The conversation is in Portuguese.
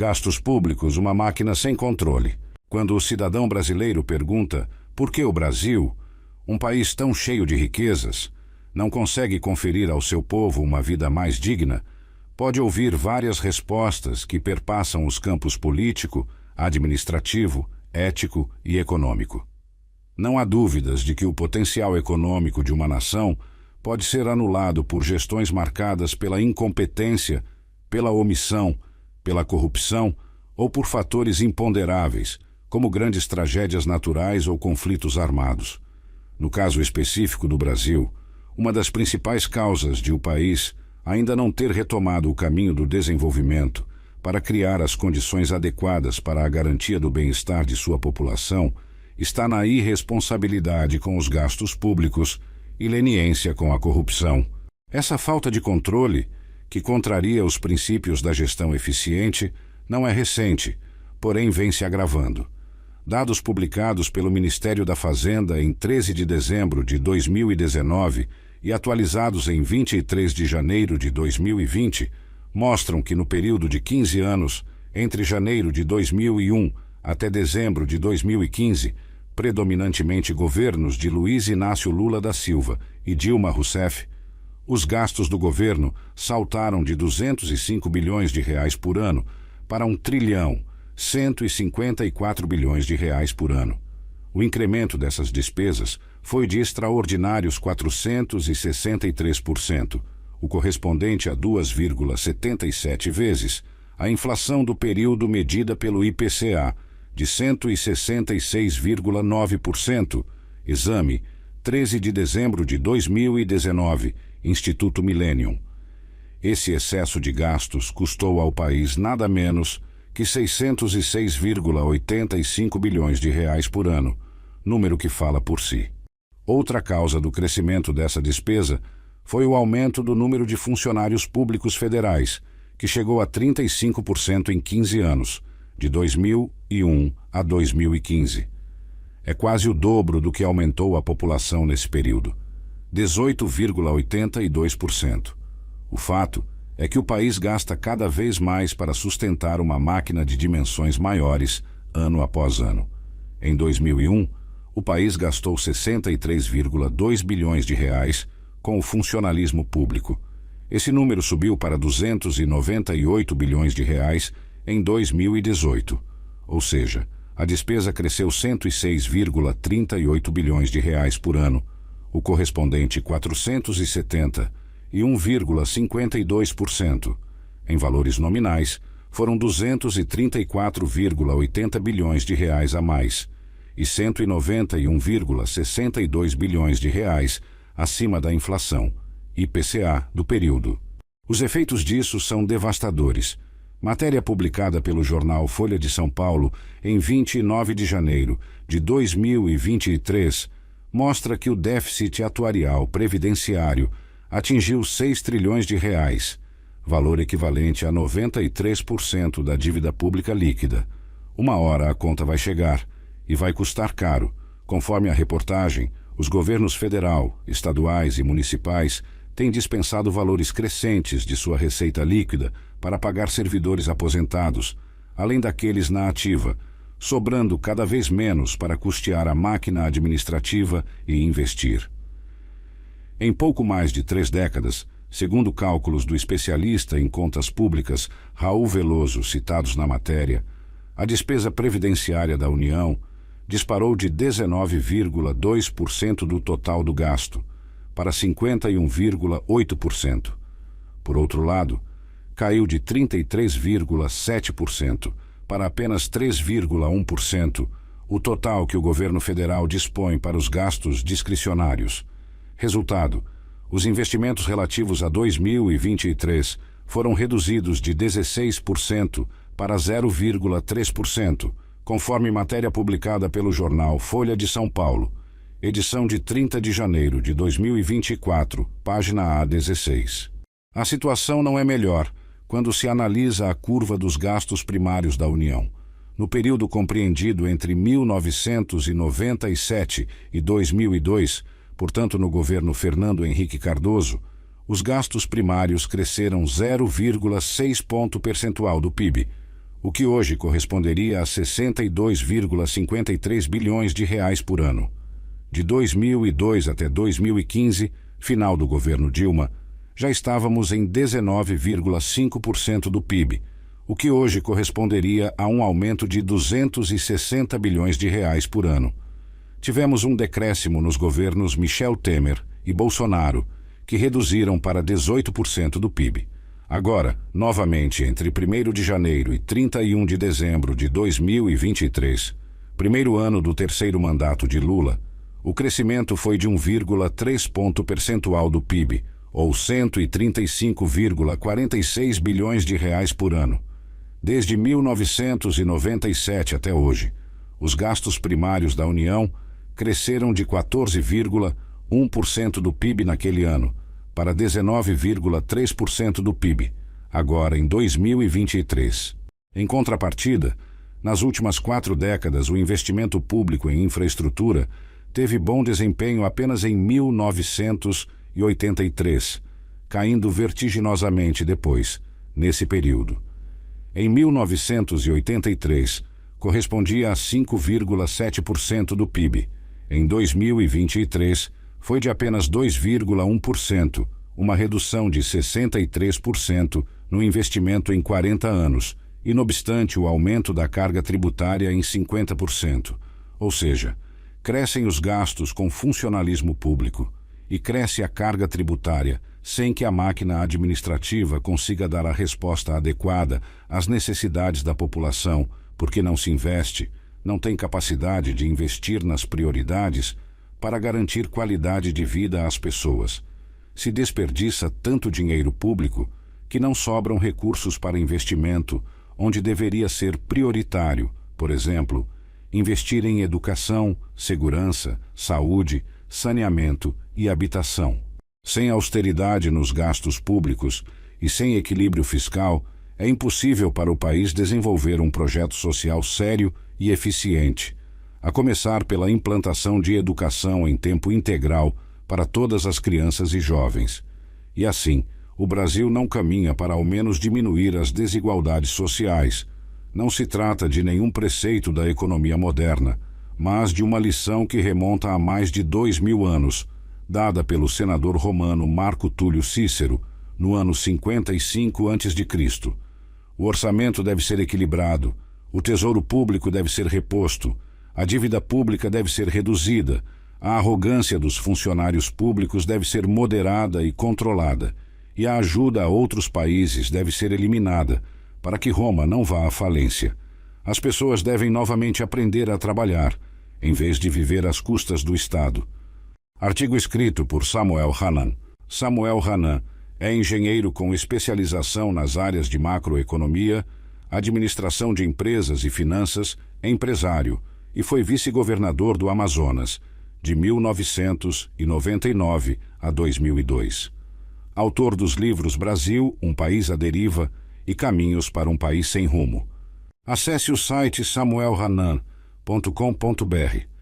Gastos públicos, uma máquina sem controle. Quando o cidadão brasileiro pergunta por que o Brasil, um país tão cheio de riquezas, não consegue conferir ao seu povo uma vida mais digna, pode ouvir várias respostas que perpassam os campos político, administrativo, ético e econômico. Não há dúvidas de que o potencial econômico de uma nação pode ser anulado por gestões marcadas pela incompetência, pela omissão, pela corrupção ou por fatores imponderáveis, como grandes tragédias naturais ou conflitos armados. No caso específico do Brasil, uma das principais causas de o país ainda não ter retomado o caminho do desenvolvimento para criar as condições adequadas para a garantia do bem-estar de sua população está na irresponsabilidade com os gastos públicos e leniência com a corrupção. Essa falta de controle, que contraria os princípios da gestão eficiente, não é recente, porém vem se agravando. Dados publicados pelo Ministério da Fazenda em 13 de dezembro de 2019 e atualizados em 23 de janeiro de 2020, mostram que no período de 15 anos, entre janeiro de 2001 até dezembro de 2015, predominantemente governos de Luiz Inácio Lula da Silva e Dilma Rousseff, os gastos do governo saltaram de 205 bilhões de reais por ano para 1.154 bilhões de reais por ano. O incremento dessas despesas foi de extraordinários 463%, o correspondente a 2,77 vezes a inflação do período medida pelo IPCA, de 166,9%, exame 13 de dezembro de 2019, Instituto Millennium. Esse excesso de gastos custou ao país nada menos que 606,85 bilhões de reais por ano, número que fala por si. Outra causa do crescimento dessa despesa foi o aumento do número de funcionários públicos federais, que chegou a 35% em 15 anos, de 2001 a 2015. É quase o dobro do que aumentou a população nesse período, 18,82%. O fato é que o país gasta cada vez mais para sustentar uma máquina de dimensões maiores, ano após ano. Em 2001, o país gastou 63,2 bilhões de reais com o funcionalismo público. Esse número subiu para 298 bilhões de reais em 2018, ou seja, a despesa cresceu 106,38 bilhões de reais por ano, o correspondente 471,52%. Em valores nominais, foram 234,80 bilhões de reais a mais e 191,62 bilhões de reais acima da inflação, IPCA, do período. Os efeitos disso são devastadores. Matéria publicada pelo jornal Folha de São Paulo em 29 de janeiro de 2023 mostra que o déficit atuarial previdenciário atingiu 6 trilhões de reais, valor equivalente a 93% da dívida pública líquida. Uma hora a conta vai chegar e vai custar caro. Conforme a reportagem, os governos federal, estaduais e municipais têm dispensado valores crescentes de sua receita líquida para pagar servidores aposentados, além daqueles na ativa, sobrando cada vez menos para custear a máquina administrativa e investir. Em pouco mais de 3 décadas, segundo cálculos do especialista em contas públicas Raul Veloso, citados na matéria, a despesa previdenciária da União disparou de 19,2% do total do gasto para 51,8%. Por outro lado, caiu de 33,7% para apenas 3,1% o total que o governo federal dispõe para os gastos discricionários. Resultado: os investimentos relativos a 2023 foram reduzidos de 16% para 0,3%, conforme matéria publicada pelo jornal Folha de São Paulo, edição de 30 de janeiro de 2024, página A16. A situação não é melhor quando se analisa a curva dos gastos primários da União. No período compreendido entre 1997 e 2002, portanto no governo Fernando Henrique Cardoso, os gastos primários cresceram 0,6 ponto percentual do PIB, o que hoje corresponderia a 62,53 bilhões de reais por ano. De 2002 até 2015, final do governo Dilma, já estávamos em 19,5% do PIB, o que hoje corresponderia a um aumento de 260 bilhões de reais por ano. Tivemos um decréscimo nos governos Michel Temer e Bolsonaro, que reduziram para 18% do PIB. Agora, novamente, entre 1º de janeiro e 31 de dezembro de 2023, primeiro ano do terceiro mandato de Lula, o crescimento foi de 1,3 ponto percentual do PIB, ou 135,46 bilhões de reais por ano. Desde 1997 até hoje, os gastos primários da União cresceram de 14,1% do PIB naquele ano para 19,3% do PIB, agora em 2023. Em contrapartida, nas últimas 4 décadas, o investimento público em infraestrutura teve bom desempenho apenas em 1983, caindo vertiginosamente depois, nesse período. Em 1983, correspondia a 5,7% do PIB. Em 2023, foi de apenas 2,1%, uma redução de 63% no investimento em 40 anos, e não obstante o aumento da carga tributária em 50%. Ou seja, crescem os gastos com funcionalismo público e cresce a carga tributária sem que a máquina administrativa consiga dar a resposta adequada às necessidades da população, porque não se investe, não tem capacidade de investir nas prioridades para garantir qualidade de vida às pessoas. Se desperdiça tanto dinheiro público que não sobram recursos para investimento, onde deveria ser prioritário, por exemplo, investir em educação, segurança, saúde, saneamento e habitação. Sem austeridade nos gastos públicos e sem equilíbrio fiscal, é impossível para o país desenvolver um projeto social sério e eficiente, a começar pela implantação de educação em tempo integral para todas as crianças e jovens. E assim, o Brasil não caminha para ao menos diminuir as desigualdades sociais. Não se trata de nenhum preceito da economia moderna, mas de uma lição que remonta a mais de 2000 anos, dada pelo senador romano Marco Túlio Cícero, no ano 55 a.C. O orçamento deve ser equilibrado, o tesouro público deve ser reposto, a dívida pública deve ser reduzida, a arrogância dos funcionários públicos deve ser moderada e controlada, e a ajuda a outros países deve ser eliminada, para que Roma não vá à falência. As pessoas devem novamente aprender a trabalhar, em vez de viver às custas do Estado. Artigo escrito por Samuel Hanan. Samuel Hanan é engenheiro com especialização nas áreas de macroeconomia, administração de empresas e finanças, empresário, e foi vice-governador do Amazonas, de 1999 a 2002. Autor dos livros Brasil, um país à deriva e Caminhos para um país sem rumo. Acesse o site samuelhanan.com.br.